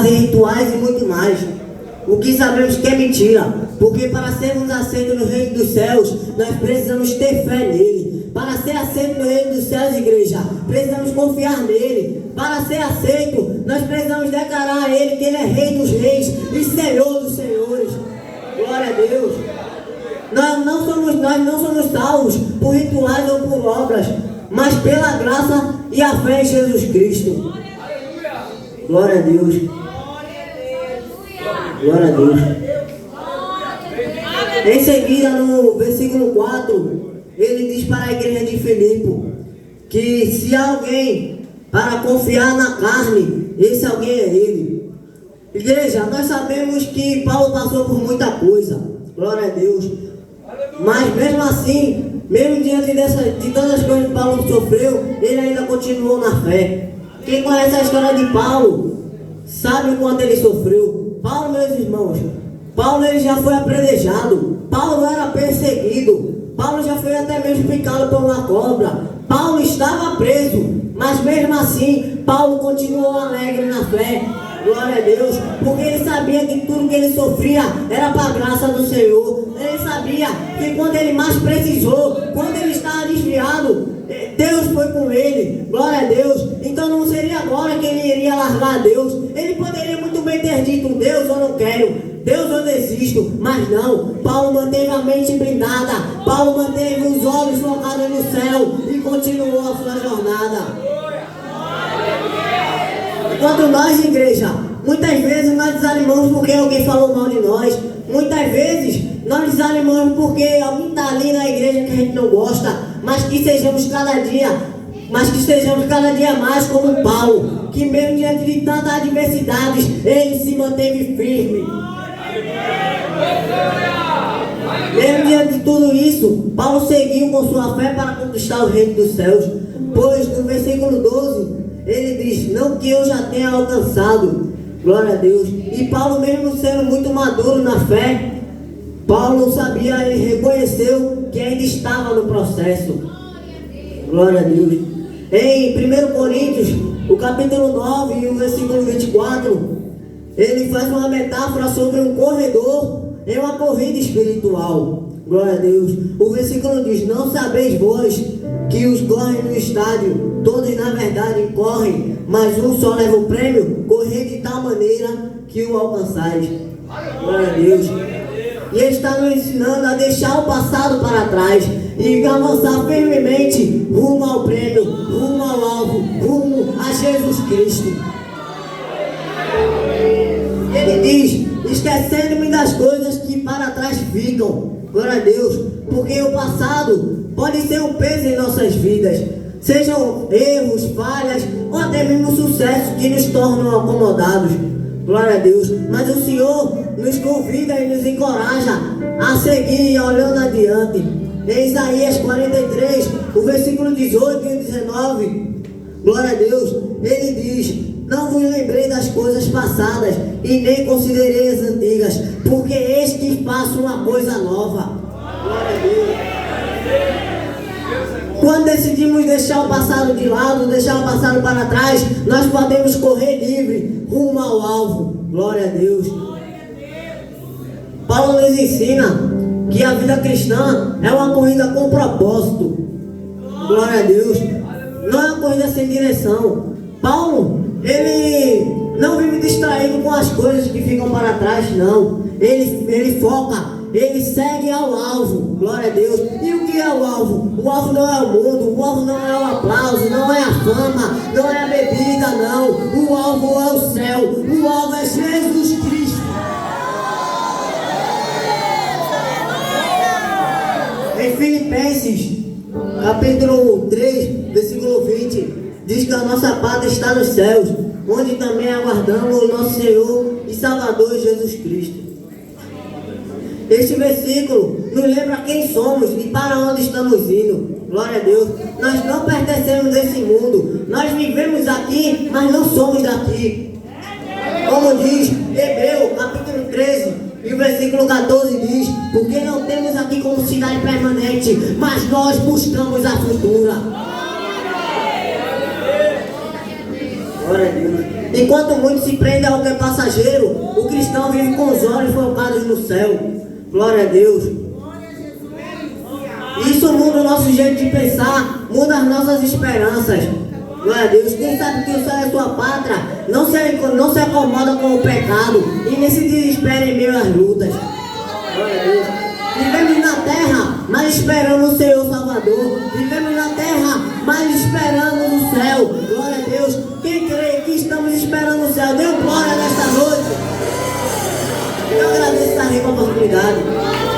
fazer rituais e muito mais. O que sabemos que é mentira, porque para sermos aceitos no reino dos céus, nós precisamos ter fé nele. Para ser aceito no reino dos céus, igreja, precisamos confiar nele. Para ser aceito, nós precisamos declarar a ele que ele é rei dos reis e senhor dos senhores. Glória a Deus. Nós não somos salvos por rituais ou por obras, mas pela graça e a fé em Jesus Cristo. Glória a Deus. Glória a Deus. Em seguida, no versículo 4, ele diz para a igreja de Filipe que se alguém para confiar na carne, esse alguém é ele. Igreja, nós sabemos que Paulo passou por muita coisa. Glória a Deus. Mas mesmo assim, mesmo diante de todas as coisas que Paulo sofreu, ele ainda continuou na fé. Quem conhece a história de Paulo sabe o quanto ele sofreu. Paulo, meus irmãos, Paulo ele já foi apredejado. Paulo era perseguido. Paulo já foi até mesmo picado por uma cobra. Paulo estava preso, mas mesmo assim, Paulo continuou alegre na fé. Glória a Deus, porque ele sabia que tudo que ele sofria era para a graça do Senhor. Ele sabia que quando ele mais precisou, quando ele estava desviado, Deus foi com ele. Glória a Deus. Então não seria agora que ele iria largar a Deus. Ele poderia muito bem ter dito: Deus, eu não quero, Deus, eu desisto. Mas não, Paulo manteve a mente blindada. Paulo manteve os olhos focados no céu e continuou a sua jornada. Enquanto nós, igreja, muitas vezes nós desanimamos porque alguém falou mal de nós. Muitas vezes nós desanimamos porque alguém está ali na igreja que a gente não gosta. Mas que sejamos cada dia mais como Paulo, que mesmo diante de tantas adversidades, ele se manteve firme. Mesmo diante de tudo isso, Paulo seguiu com sua fé para conquistar o reino dos céus. Pois no versículo 12, ele diz: não que eu já tenha alcançado. Glória a Deus. E Paulo, mesmo sendo muito maduro na fé, Paulo sabia, ele reconheceu que ainda estava no processo. Glória a Deus. Em 1 Coríntios, o capítulo 9 e o versículo 24, ele faz uma metáfora sobre um corredor em uma corrida espiritual. Glória a Deus. O versículo diz: não sabeis vós que os correm no estádio, todos na verdade correm, mas um só leva o prêmio? Correr de tal maneira que o alcançais. Glória a Deus. E ele está nos ensinando a deixar o passado para trás e avançar firmemente rumo ao prêmio, rumo ao alvo, rumo a Jesus Cristo. Ele diz: esquecendo-me das coisas que para trás ficam. Glória a Deus. Porque o passado pode ser um peso em nossas vidas, sejam erros, falhas ou até mesmo sucessos que nos tornam acomodados. Glória a Deus. Mas o Senhor nos convida e nos encoraja a seguir olhando adiante. Em Isaías 43, o versículo 18 e 19, glória a Deus, ele diz: não vos lembrei das coisas passadas e nem considerei as antigas, porque eis que faço uma coisa nova. Glória a Deus. Quando decidimos deixar o passado de lado, deixar o passado para trás, nós podemos correr livre rumo ao alvo. Glória a Deus. Paulo nos ensina que a vida cristã é uma corrida com propósito. Glória a Deus. Não é uma corrida sem direção. Paulo, ele não vive distraído com as coisas que ficam para trás, não. Ele foca, ele segue ao alvo. Glória a Deus. E o que é o alvo? O alvo não é o mundo, o alvo não é o aplauso, não é a fama, não é a bebida, não. O alvo é o céu, o alvo é Jesus Cristo. Em Filipenses, capítulo 3, versículo 20, diz que a nossa pátria está nos céus, onde também aguardamos o nosso Senhor e Salvador Jesus Cristo. Este versículo nos lembra quem somos e para onde estamos indo. Glória a Deus. Nós não pertencemos desse mundo. Nós vivemos aqui, mas não somos daqui. Como diz Hebreus, capítulo 13, e o versículo 14 diz: porque não temos aqui como cidade permanente, mas nós buscamos a futura. Glória a Deus. Enquanto muitos se prendem a alguém passageiro, o cristão vive com os olhos focados no céu. Glória a Deus. Isso muda o nosso jeito de pensar, muda as nossas esperanças. Glória a Deus. Quem sabe que o céu é sua pátria, não se acomoda com o pecado e nem se desespera em meio às lutas. Glória a Deus. Vivemos na terra, mas esperando o Senhor Salvador. Vivemos na terra, mas esperando no céu. Glória a Deus. Quem crê que estamos esperando o céu, dê glória nesta noite. Eu agradeço a rica oportunidade.